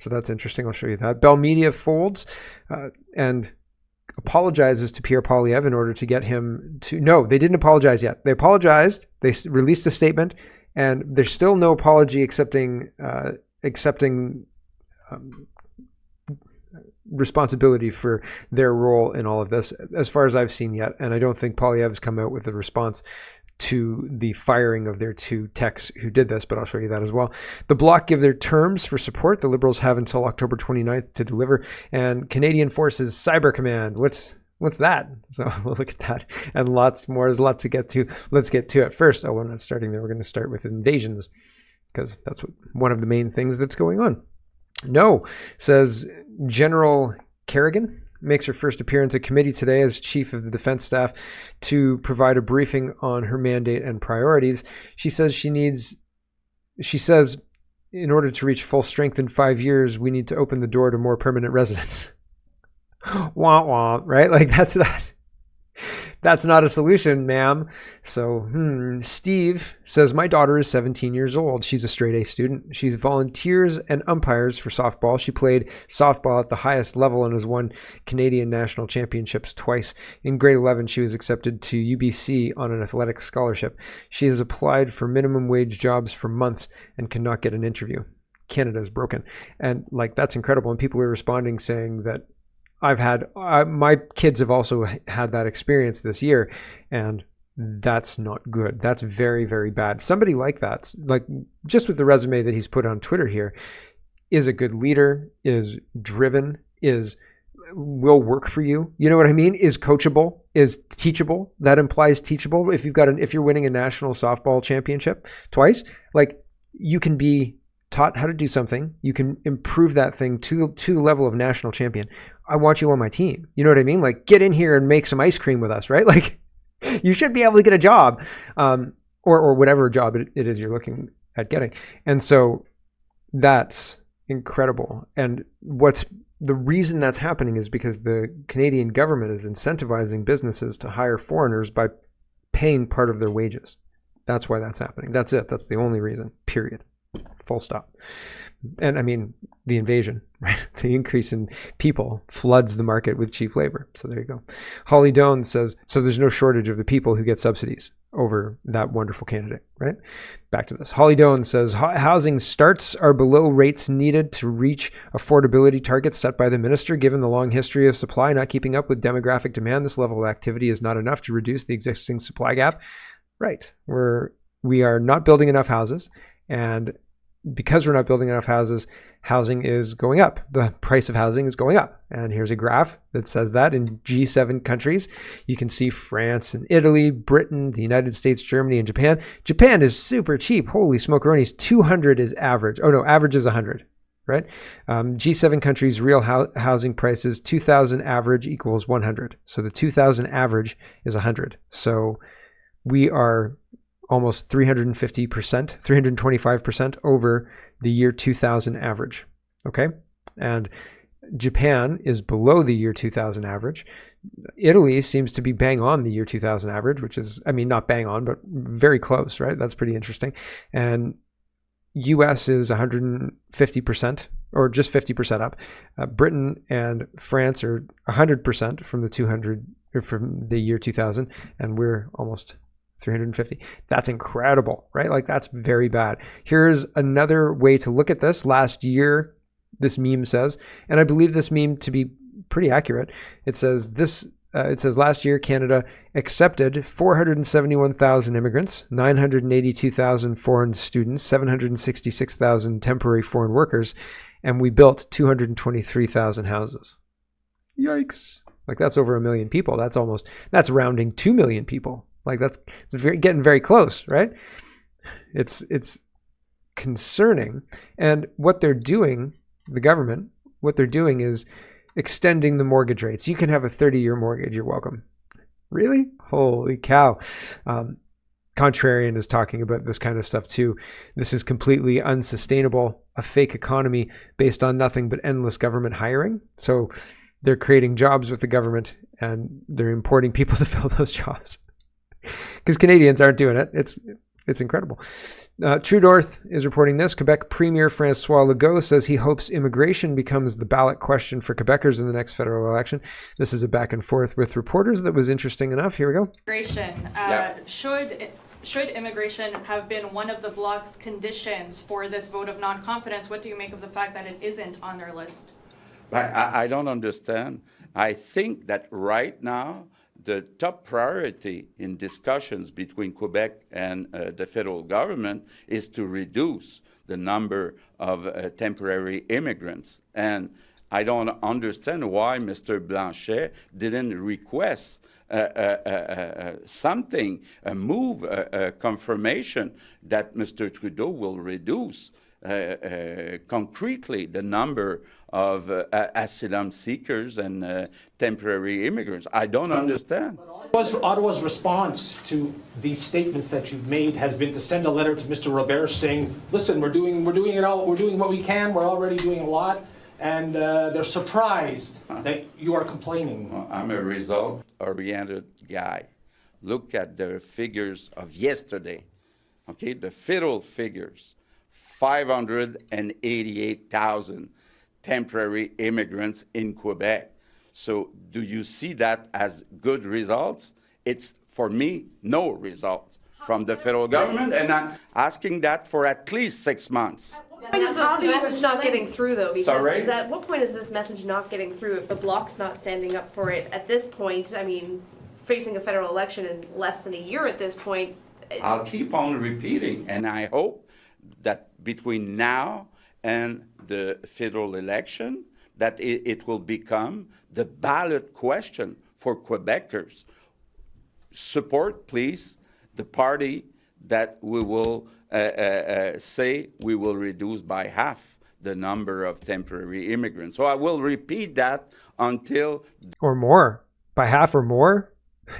So that's interesting. I'll show you that. Bell Media folds and apologizes to Pierre Poilievre in order to get him to... No, they didn't apologize yet. They apologized. They released a statement, and there's still no apology accepting responsibility for their role in all of this, as far as I've seen yet. And I don't think Poilievre's come out with a response to the firing of their two techs who did this, but I'll show you that as well. The Bloc give their terms for support. The Liberals have until October 29th to deliver. And Canadian Forces Cyber Command. What's that? So we'll look at that and lots more. There's lots to get to. Let's get to it first. Oh, we're not starting there. We're going to start with invasions because that's one of the main things that's going on. No, says General Kerrigan, makes her first appearance at committee today as Chief of the Defense Staff to provide a briefing on her mandate and priorities. She says in order to reach full strength in 5 years, we need to open the door to more permanent residents. Wah wah, right? Like that's not a solution, ma'am. So, Steve says, my daughter is 17 years old. She's a straight A student. She's volunteers and umpires for softball. She played softball at the highest level and has won Canadian national championships twice. In grade 11, she was accepted to UBC on an athletic scholarship. She has applied for minimum wage jobs for months and cannot get an interview. Canada is broken. And that's incredible. And people are responding saying that my kids have also had that experience this year, and that's not good. That's very, very bad. Somebody like that, just with the resume that he's put on Twitter here, is a good leader, is driven, will work for you. You know what I mean? Is coachable, is teachable. That implies teachable. If you're winning a national softball championship twice, you can be taught how to do something. You can improve that thing to the level of national champion. I want you on my team. You know what I mean? Get in here and make some ice cream with us, right? You should be able to get a job, or whatever job it is you're looking at getting. And so that's incredible. And the reason that's happening is because the Canadian government is incentivizing businesses to hire foreigners by paying part of their wages. That's why that's happening. That's it. That's the only reason, period. Full stop. And I mean, the invasion, right? The increase in people floods the market with cheap labor. So there you go. Holly Doan says, so there's no shortage of the people who get subsidies over that wonderful candidate, right? Back to this. Holly Doan says, housing starts are below rates needed to reach affordability targets set by the minister. Given the long history of supply not keeping up with demographic demand, this level of activity is not enough to reduce the existing supply gap. Right. We are not building enough houses. And because we're not building enough houses, housing is going up. The price of housing is going up. And here's a graph that says that in G7 countries. You can see France and Italy, Britain, the United States, Germany, and Japan. Japan is super cheap. Holy smokeronies. 200 is average. Oh no, average is 100, right? G7 countries, real housing prices, 2,000 average equals 100. So the 2,000 average is 100. So we are almost 350%, 325% over the year 2000 average. Okay. And Japan is below the year 2000 average. Italy seems to be bang on the year 2000 average, which is, I mean, not bang on, but very close, right? That's pretty interesting. And US is 150% or just 50% up. Britain and France are 100% from the 200 or from the year 2000. And we're almost 350. That's incredible, right? That's very bad. Here's another way to look at this. Last year, this meme says, and I believe this meme to be pretty accurate. It says last year, Canada accepted 471,000 immigrants, 982,000 foreign students, 766,000 temporary foreign workers, and we built 223,000 houses. Yikes. That's over 1 million people. That's rounding 2 million people. Getting very close, right? It's concerning. And what they're doing, the government, what they're doing is extending the mortgage rates. You can have a 30-year mortgage. You're welcome. Really? Holy cow. Contrarian is talking about this kind of stuff too. This is completely unsustainable, a fake economy based on nothing but endless government hiring. So they're creating jobs with the government and they're importing people to fill those jobs. Because Canadians aren't doing it. It's It's incredible. True North is reporting this. Quebec Premier Francois Legault says he hopes immigration becomes the ballot question for Quebecers in the next federal election. This is a back and forth with reporters that was interesting enough. Here we go. Immigration. Should immigration have been one of the Bloc's conditions for this vote of non-confidence? What do you make of the fact that it isn't on their list? I don't understand. I think that right now, the top priority in discussions between Quebec and the federal government is to reduce the number of temporary immigrants. And I don't understand why Mr. Blanchet didn't request something, a move, a confirmation that Mr. Trudeau will reduce concretely the number of asylum seekers and temporary immigrants. I don't understand. Ottawa's response to these statements that you've made has been to send a letter to Mr. Robert saying, listen, we're doing it all, we're doing what we can, we're already doing a lot, and they're surprised that you are complaining. Well, I'm a result-oriented guy. Look at the figures of yesterday, okay, the federal figures. 588,000 temporary immigrants in Quebec. So do you see that as good results? It's, for me, no results from the federal government, and I'm asking that for at least 6 months. What point is this message not getting through, though? Because Sorry? what point is this message not getting through if the Bloc's not standing up for it at this point? I mean, facing a federal election in less than a year at this point. I'll keep on repeating, and I hope that between now and the federal election, that it will become the ballot question for Quebecers. Support, please, the party that we will say we will reduce by half the number of temporary immigrants. So I will repeat that until... Or more. By half or more?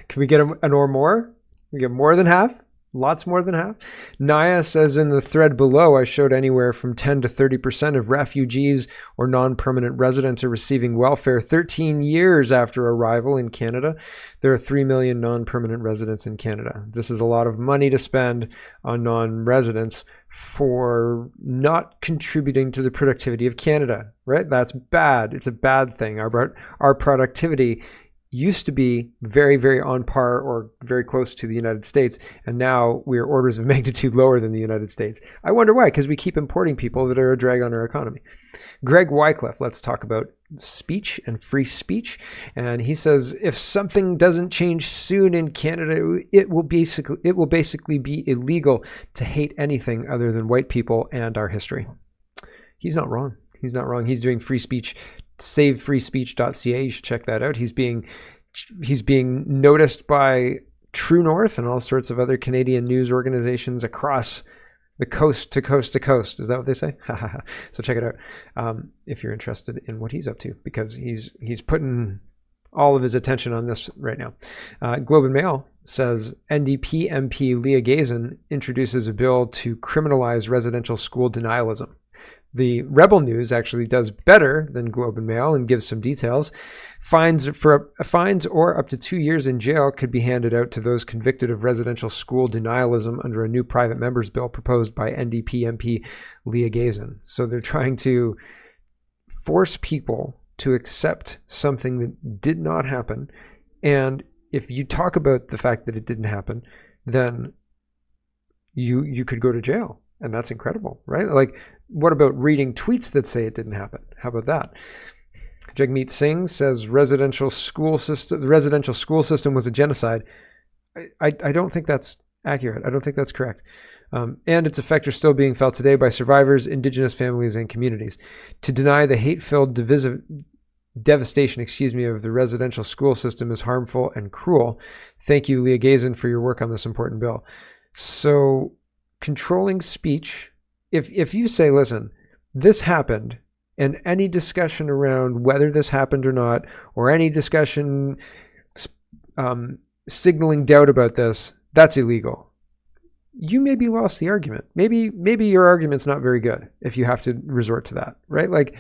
Can we get an or more? Can we get more than half? Lots more than half. Naya says in the thread below, I showed anywhere from 10 to 30% of refugees or non-permanent residents are receiving welfare 13 years after arrival in Canada. There are 3 million non-permanent residents in Canada. This is a lot of money to spend on non-residents for not contributing to the productivity of Canada, right? That's bad. It's a bad thing. Our productivity used to be very, very on par or very close to the United States, and now we are orders of magnitude lower than the United States. I wonder why, because we keep importing people that are a drag on our economy. Greg Wycliffe, let's talk about speech and free speech. And he says, if something doesn't change soon in Canada, it will basically be illegal to hate anything other than white people and our history. He's not wrong. He's not wrong. He's doing free speech. SaveFreeSpeech.ca. You should check that out. He's being noticed by True North and all sorts of other Canadian news organizations across the coast to coast to coast. Is that what they say? So check it out if you're interested in what he's up to, because he's putting all of his attention on this right now. Globe and Mail says NDP MP Leah Gazin introduces a bill to criminalize residential school denialism. The Rebel News actually does better than Globe and Mail and gives some details. Fines or up to 2 years in jail could be handed out to those convicted of residential school denialism under a new private member's bill proposed by NDP MP Leah Gazin. So they're trying to force people to accept something that did not happen. And if you talk about the fact that it didn't happen, then you could go to jail. And that's incredible, right? Like, what about reading tweets that say it didn't happen? How about that? Jagmeet Singh says the residential school system was a genocide. I don't think that's accurate. I don't think that's correct. And its effects are still being felt today by survivors, Indigenous families, and communities. To deny the hate-filled devastation, of the residential school system is harmful and cruel. Thank you, Leah Gazin, for your work on this important bill. So, controlling speech, if you say, listen, this happened, and any discussion around whether this happened or not, or any discussion signaling doubt about this, that's illegal. You maybe lost the argument. Maybe your argument's not very good if you have to resort to that, right? Like,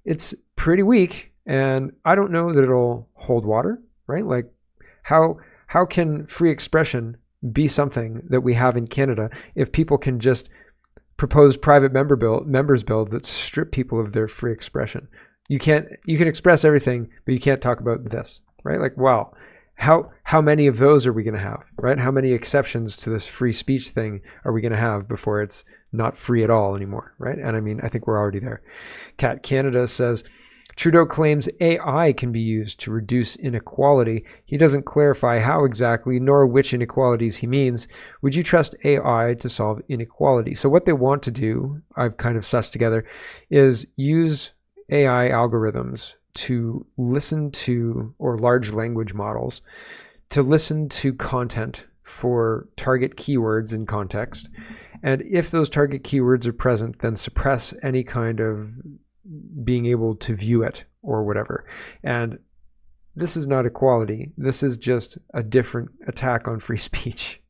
it's pretty weak, and I don't know that it'll hold water, right? Like, how can free expression be something that we have in Canada if people can just propose private members bill that strip people of their free expression. You can express everything, but you can't talk about this, right? Like, wow, how many of those are we going to have, right? How many exceptions to this free speech thing are we going to have before it's not free at all anymore, right? And I mean, I think we're already there. Cat Canada says, Trudeau claims AI can be used to reduce inequality. He doesn't clarify how exactly, nor which inequalities he means. Would you trust AI to solve inequality? So what they want to do, I've kind of sussed together, is use AI algorithms to listen to, or large language models, to listen to content for target keywords in context. And if those target keywords are present, then suppress any kind of being able to view it or whatever. And this is not equality. This is just a different attack on free speech.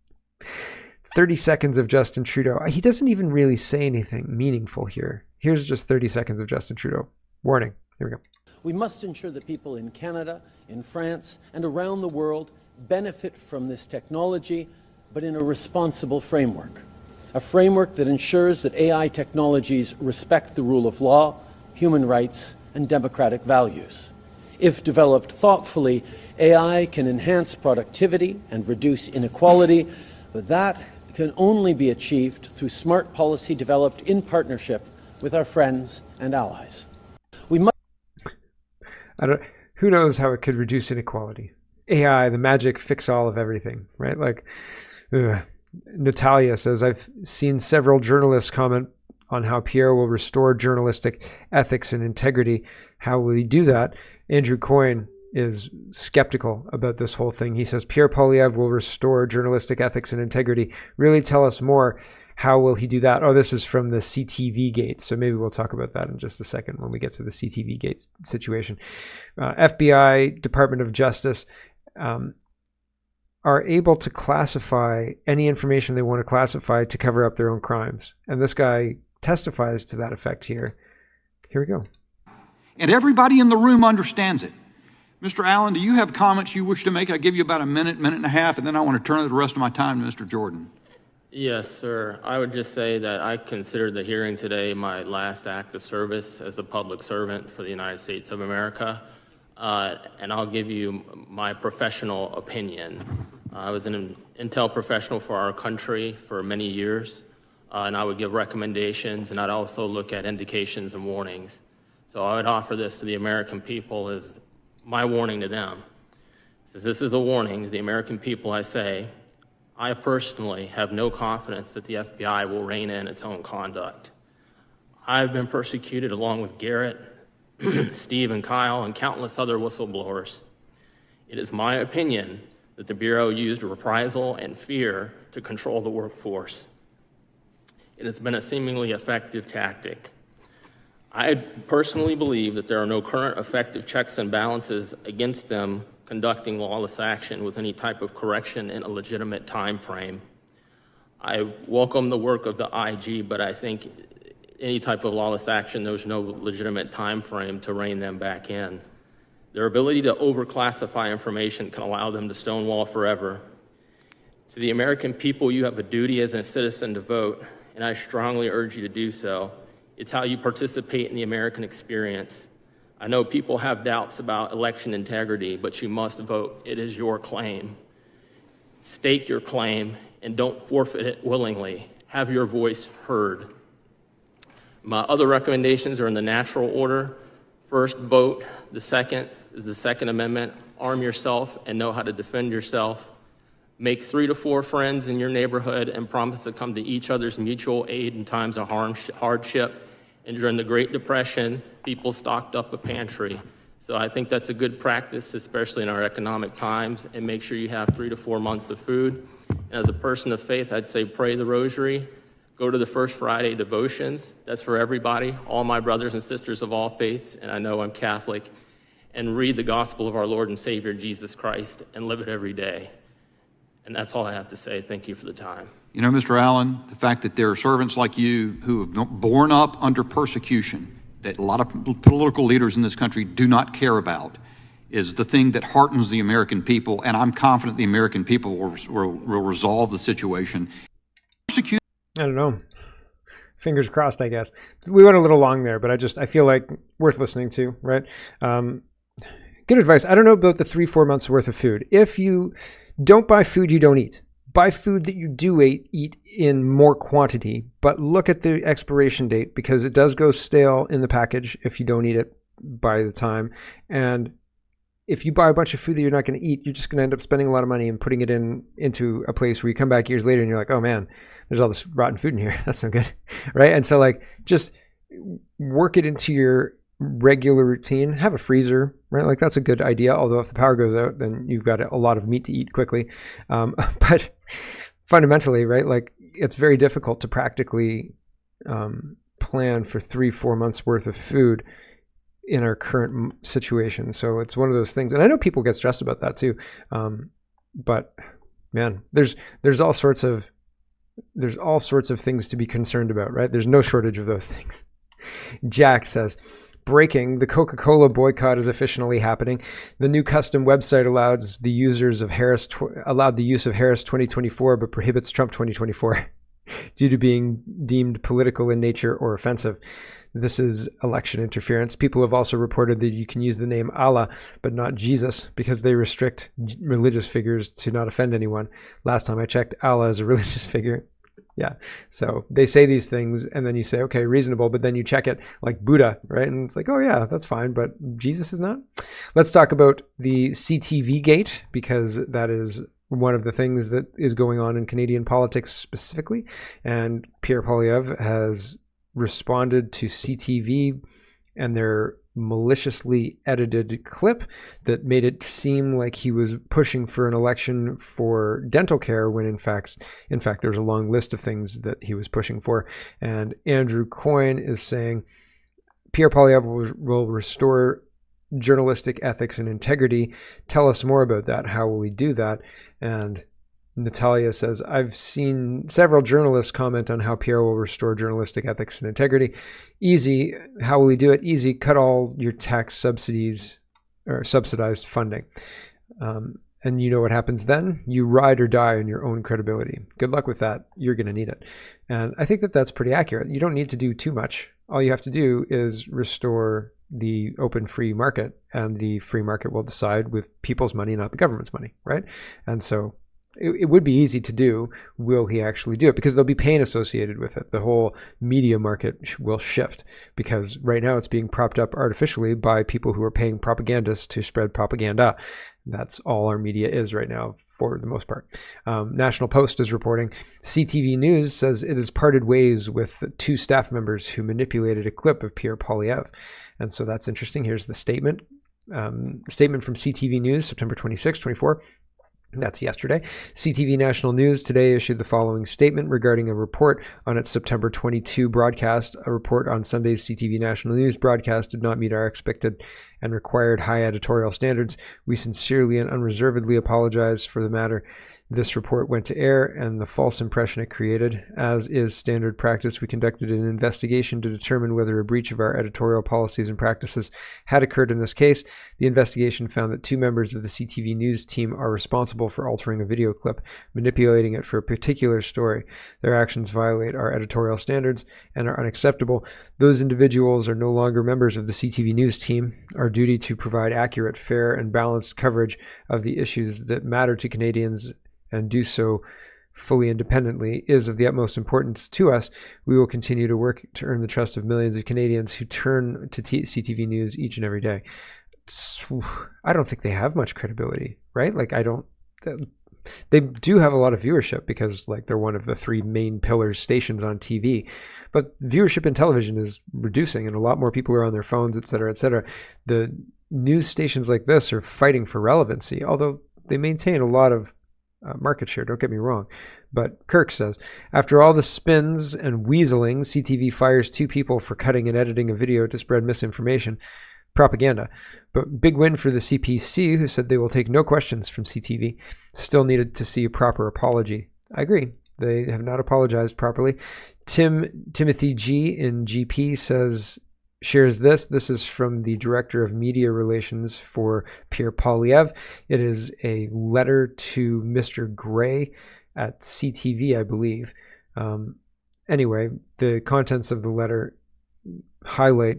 30 seconds of Justin Trudeau. He doesn't even really say anything meaningful here. Here's just 30 seconds of Justin Trudeau. Warning. Here we go. We must ensure that people in Canada, in France, and around the world benefit from this technology, but in a responsible framework. A framework that ensures that AI technologies respect the rule of law, human rights, and democratic values. If developed thoughtfully, AI can enhance productivity and reduce inequality, but that can only be achieved through smart policy developed in partnership with our friends and allies. We must. Who knows how it could reduce inequality? AI, the magic fix-all of everything, right? Like, Natalia says, I've seen several journalists comment on how Pierre will restore journalistic ethics and integrity. How will he do that? Andrew Coyne is skeptical about this whole thing. He says, Pierre Poilievre will restore journalistic ethics and integrity. Really tell us more. How will he do that? Oh, this is from the CTV gate. So maybe we'll talk about that in just a second when we get to the CTV gate situation. FBI, Department of Justice, are able to classify any information they want to classify to cover up their own crimes. And this guy testifies to that effect here. Here we go. And everybody in the room understands it. Mr. Allen, do you have comments you wish to make? I'll give you about a minute, minute and a half, and then I want to turn the rest of my time to Mr. Jordan. Yes, sir. I would just say that I consider the hearing today my last act of service as a public servant for the United States of America. And I'll give you my professional opinion. I was an intel professional for our country for many years, and I would give recommendations, and I'd also look at indications and warnings. So I would offer this to the American people as my warning to them. Since this is a warning to the American people, I say, I personally have no confidence that the FBI will rein in its own conduct. I've been persecuted along with Garrett, Steve and Kyle, and countless other whistleblowers. It is my opinion that the Bureau used reprisal and fear to control the workforce. It has been a seemingly effective tactic. I personally believe that there are no current effective checks and balances against them conducting lawless action with any type of correction in a legitimate time frame. I welcome the work of the IG, but I think any type of lawless action, there's no legitimate time frame to rein them back in. Their ability to overclassify information can allow them to stonewall forever. To the American people, you have a duty as a citizen to vote, and I strongly urge you to do so. It's how you participate in the American experience. I know people have doubts about election integrity, but you must vote. It is your claim. Stake your claim and don't forfeit it willingly. Have your voice heard. My other recommendations are in the natural order. First, vote. The second is the Second Amendment. Arm yourself and know how to defend yourself. Make 3 to 4 friends in your neighborhood and promise to come to each other's mutual aid in times of hardship. And during the Great Depression, people stocked up a pantry. So I think that's a good practice, especially in our economic times, and make sure you have 3 to 4 months of food. And as a person of faith, I'd say pray the rosary, go to the First Friday devotions. That's for everybody, all my brothers and sisters of all faiths, and I know I'm Catholic, and read the gospel of our Lord and Savior, Jesus Christ, and live it every day. And that's all I have to say. Thank you for the time. You know, Mr. Allen, the fact that there are servants like you who have borne up under persecution that a lot of political leaders in this country do not care about is the thing that heartens the American people, and I'm confident the American people will resolve the situation. I don't know. Fingers crossed, I guess. We went a little long there, but I feel like worth listening to, right? Good advice. I don't know about the 3-4 months worth of food. If you don't buy food you don't eat, buy food that you do eat in more quantity, but look at the expiration date, because it does go stale in the package if you don't eat it by the time. And if you buy a bunch of food that you're not going to eat, you're just going to end up spending a lot of money and putting it into a place where you come back years later and you're like, oh man, there's all this rotten food in here. That's no good, right? And so like, just work it into your regular routine. Have a freezer, right? Like that's a good idea. Although if the power goes out, then you've got a lot of meat to eat quickly. But fundamentally, right? Like it's very difficult to practically plan for 3-4 months worth of food in our current situation. So it's one of those things. And I know people get stressed about that too. But man, there's all sorts of things to be concerned about, right? There's no shortage of those things. Jack says, breaking, the Coca-Cola boycott is officially happening. The new custom website allows the users of allowed the use of Harris 2024, but prohibits Trump 2024 due to being deemed political in nature or offensive. This is election interference. People have also reported that you can use the name Allah, but not Jesus, because they restrict religious figures to not offend anyone. Last time I checked, Allah is a religious figure. Yeah. So they say these things and then you say, okay, reasonable, but then you check it like Buddha, right? And it's like, oh yeah, that's fine, but Jesus is not. Let's talk about the CTV gate, because that is one of the things that is going on in Canadian politics specifically. And Pierre Poilievre has responded to CTV and their maliciously edited clip that made it seem like he was pushing for an election for dental care, when in fact there's a long list of things that he was pushing for. And Andrew Coyne is saying Pierre Poilievre will restore journalistic ethics and integrity. Tell us more about that. How will he do that? And Natalia says, I've seen several journalists comment on how Pierre will restore journalistic ethics and integrity. Easy. How will he do it? Easy. Cut all your tax subsidies or subsidized funding. And you know what happens then? You ride or die on your own credibility. Good luck with that. You're going to need it. And I think that that's pretty accurate. You don't need to do too much. All you have to do is restore the open free market, and the free market will decide with people's money, not the government's money, right? And so it would be easy to do. Will he actually do it? Because there'll be pain associated with it. The whole media market will shift, because right now it's being propped up artificially by people who are paying propagandists to spread propaganda. That's all our media is right now, for the most part. National Post is reporting. CTV News says it has parted ways with 2 staff members who manipulated a clip of Pierre Poilievre. And so that's interesting. Here's the statement. Statement from CTV News, September 26, 24. That's yesterday. CTV National News today issued the following statement regarding a report on its September 22 broadcast. A report on Sunday's CTV National News broadcast did not meet our expected and required high editorial standards. We sincerely and unreservedly apologize for the matter. This report went to air and the false impression it created. As is standard practice, we conducted an investigation to determine whether a breach of our editorial policies and practices had occurred in this case. The investigation found that 2 members of the CTV News team are responsible for altering a video clip, manipulating it for a particular story. Their actions violate our editorial standards and are unacceptable. Those individuals are no longer members of the CTV News team. Our duty to provide accurate, fair, and balanced coverage of the issues that matter to Canadians and do so fully independently is of the utmost importance to us. We will continue to work to earn the trust of millions of Canadians who turn to CTV News each and every day. I don't think they have much credibility, right? Like they do have a lot of viewership because like they're one of the 3 main pillars stations on TV, but viewership in television is reducing and a lot more people are on their phones, et cetera, et cetera. The news stations like this are fighting for relevancy, although they maintain a lot of market share, don't get me wrong. But Kirk says, after all the spins and weaseling, CTV fires 2 people for cutting and editing a video to spread misinformation. Propaganda. But big win for the CPC, who said they will take no questions from CTV. Still needed to see a proper apology. I agree. They have not apologized properly. Timothy G in GP says, shares this. This is from the Director of Media Relations for Pierre Poilievre. It is a letter to Mr. Gray at CTV, I believe. Anyway, the contents of the letter highlight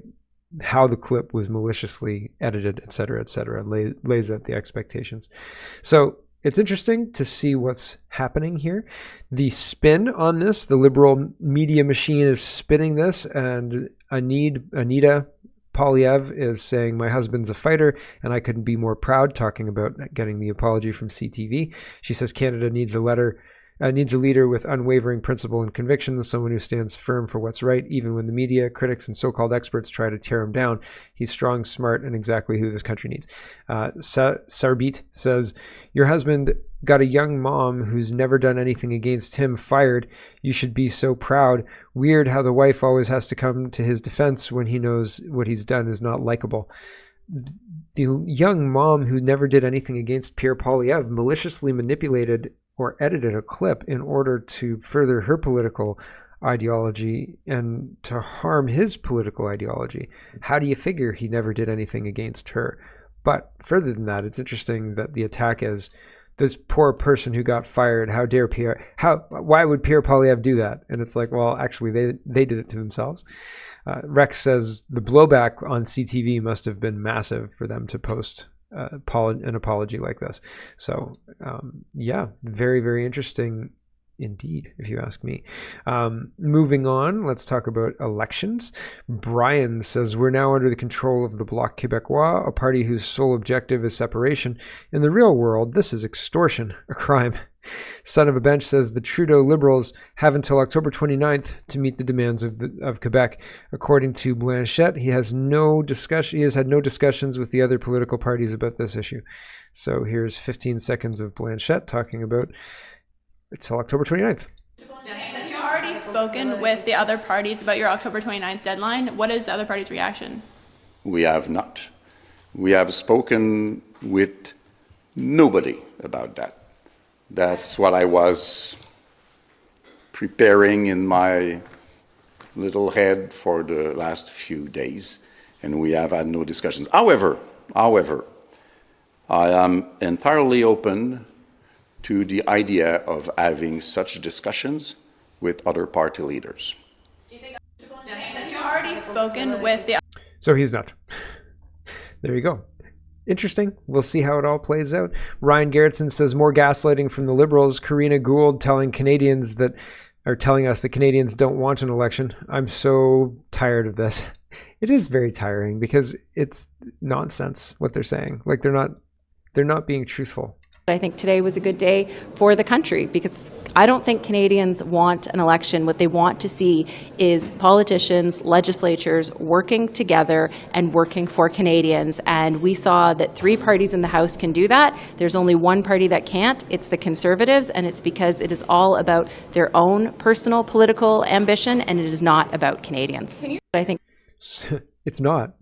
how the clip was maliciously edited, etc., lays out the expectations. So it's interesting to see what's happening here. The spin on this, the liberal media machine is spinning this, and Anita Poilievre is saying, my husband's a fighter and I couldn't be more proud, talking about getting the apology from CTV. She says Canada needs a leader with unwavering principle and conviction, someone who stands firm for what's right, even when the media, critics, and so-called experts try to tear him down. He's strong, smart, and exactly who this country needs. Sarbit says, your husband got a young mom who's never done anything against him fired. You should be so proud. Weird how the wife always has to come to his defense when he knows what he's done is not likable. The young mom who never did anything against Pierre Poilievre maliciously manipulated or edited a clip in order to further her political ideology and to harm his political ideology. How do you figure he never did anything against her? But further than that, it's interesting that the attack is this poor person who got fired. How dare Pierre? Why would Pierre Poilievre do that? And it's like, well, actually, they did it to themselves. Rex says the blowback on CTV must have been massive for them to post an apology like this. So yeah, very, very interesting indeed, if you ask me. Moving on, let's talk about elections. Brian says, we're now under the control of the Bloc Québécois, a party whose sole objective is separation. In the real world, this is extortion, a crime. Son of a Bench says the Trudeau Liberals have until October 29th to meet the demands of Quebec. According to Blanchette, he has had no discussions with the other political parties about this issue. So here's 15 seconds of Blanchette talking about until October 29th. Have you already spoken with the other parties about your October 29th deadline? What is the other party's reaction? We have not. We have spoken with nobody about that. That's what I was preparing in my little head for the last few days, and we have had no discussions. However, I am entirely open to the idea of having such discussions with other party leaders. Have you already spoken with the... So he's not. There you go. Interesting. We'll see how it all plays out. Ryan Gerritsen says more gaslighting from the Liberals. Karina Gould telling us that Canadians don't want an election. I'm so tired of this. It is very tiring because it's nonsense what they're saying. Like they're not being truthful. I think today was a good day for the country because I don't think Canadians want an election. What they want to see is politicians, legislatures working together and working for Canadians. And we saw that 3 parties in the House can do that. There's only one party that can't. It's the Conservatives, and it's because it is all about their own personal political ambition, and it is not about Canadians. I think it's not.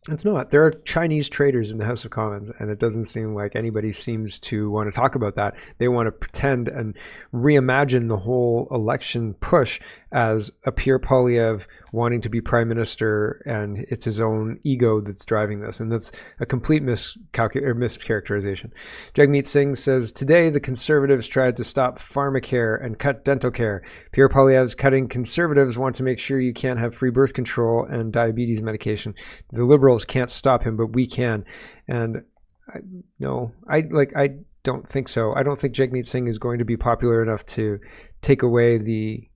It's not. There are Chinese traders in the House of Commons, and it doesn't seem like anybody seems to want to talk about that. They want to pretend and reimagine the whole election push as a Pierre Poilievre wanting to be prime minister, and it's his own ego that's driving this, and that's a complete mischaracterization. Jagmeet Singh says, today the Conservatives tried to stop pharmacare and cut dental care. Pierre Poilievre's cutting Conservatives want to make sure you can't have free birth control and diabetes medication. The Liberals can't stop him, but we can. And I don't think so. I don't think Jagmeet Singh is going to be popular enough to take away the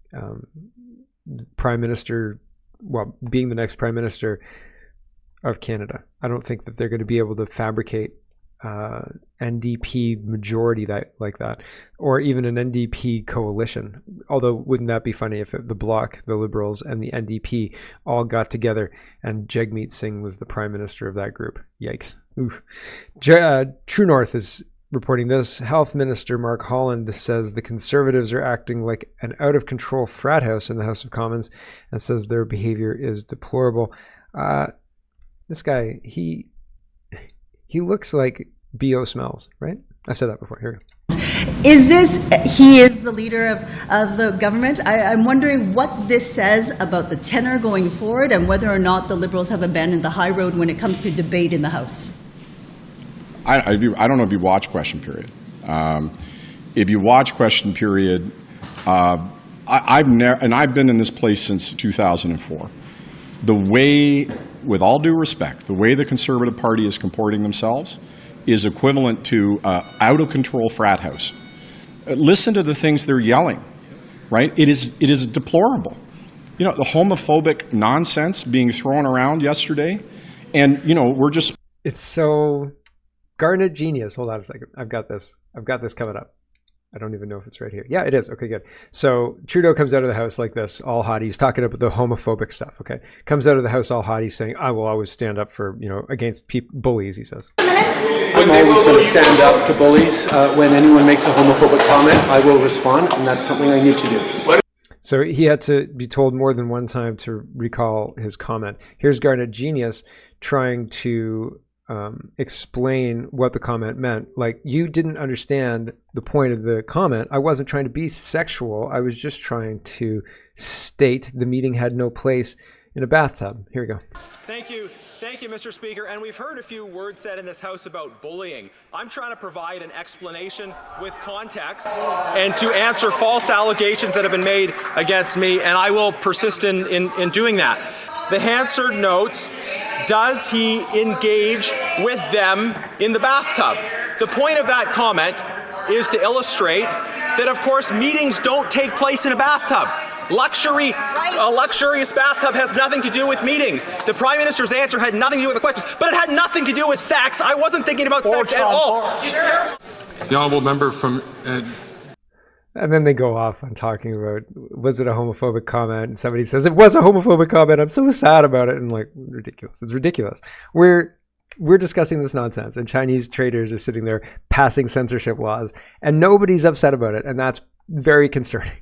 prime minister, well, being the next prime minister of Canada. I don't think that they're going to be able to fabricate NDP majority like that, or even an NDP coalition. Although, wouldn't that be funny if the Bloc, the Liberals, and the NDP all got together and Jagmeet Singh was the prime minister of that group? Yikes. Oof. True North is reporting this. Health Minister Mark Holland says the Conservatives are acting like an out-of-control frat house in the House of Commons and says their behavior is deplorable. This guy, he looks like BO smells, right? I've said that before. Here we go. He is the leader of the government. I'm wondering what this says about the tenor going forward and whether or not the Liberals have abandoned the high road when it comes to debate in the House. I don't know if you watch Question Period. If you watch Question Period, I've been in this place since 2004. The way, with all due respect, the way the Conservative Party is comporting themselves is equivalent to out-of-control frat house. Listen to the things they're yelling, right? It is deplorable. You know, the homophobic nonsense being thrown around yesterday, and, you know, we're just... It's so Garnet genius. Hold on a second. I've got this coming up. I don't even know if it's right here. Yeah, it is. Okay, good. So Trudeau comes out of the House like this, all hot. He's talking about the homophobic stuff, okay? Comes out of the House all hot. He's saying, I will always stand up for, you know, against bullies, he says. I'm always going to stand up to bullies. When anyone makes a homophobic comment, I will respond, and that's something I need to do. So he had to be told more than one time to recall his comment. Here's Garnet genius trying to explain what the comment meant. Like, you didn't understand the point of the comment. I wasn't trying to be sexual. I was just trying to state the meeting had no place in a bathtub. Here we go. Thank you, Mr. Speaker. And we've heard a few words said in this House about bullying. I'm trying to provide an explanation with context and to answer false allegations that have been made against me, and I will persist in doing that. The Hansard notes, does he engage with them in the bathtub? The point of that comment is to illustrate that, of course, meetings don't take place in a bathtub. A luxurious bathtub has nothing to do with meetings. The Prime Minister's answer had nothing to do with the questions, but it had nothing to do with sex. I wasn't thinking about sex at all. The honourable member from... And then they go off on talking about, was it a homophobic comment? And somebody says, it was a homophobic comment. I'm so sad about it. And like, ridiculous. It's ridiculous. We're discussing this nonsense, and Chinese traders are sitting there passing censorship laws, and nobody's upset about it. And that's very concerning.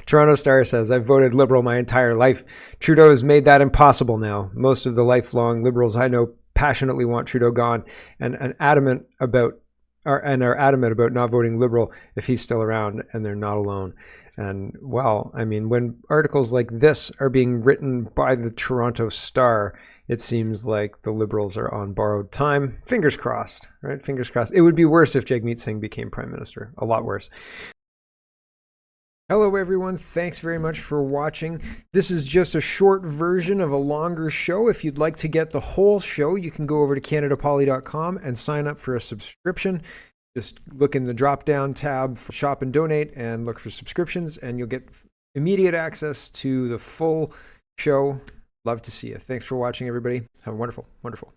Toronto Star says, I've voted Liberal my entire life. Trudeau has made that impossible now. Most of the lifelong Liberals I know passionately want Trudeau gone and are adamant about not voting Liberal if he's still around, and they're not alone. And, well, I mean, when articles like this are being written by the Toronto Star, it seems like the Liberals are on borrowed time. Fingers crossed, right? Fingers crossed. It would be worse if Jagmeet Singh became Prime Minister. A lot worse. Hello everyone, thanks very much for watching. This is just a short version of a longer show. If you'd like to get the whole show, you can go over to canadapoly.com and sign up for a subscription. Just look in the drop-down tab for Shop and Donate and look for subscriptions, and you'll get immediate access to the full show. Love to see you. Thanks for watching, everybody. Have a wonderful, wonderful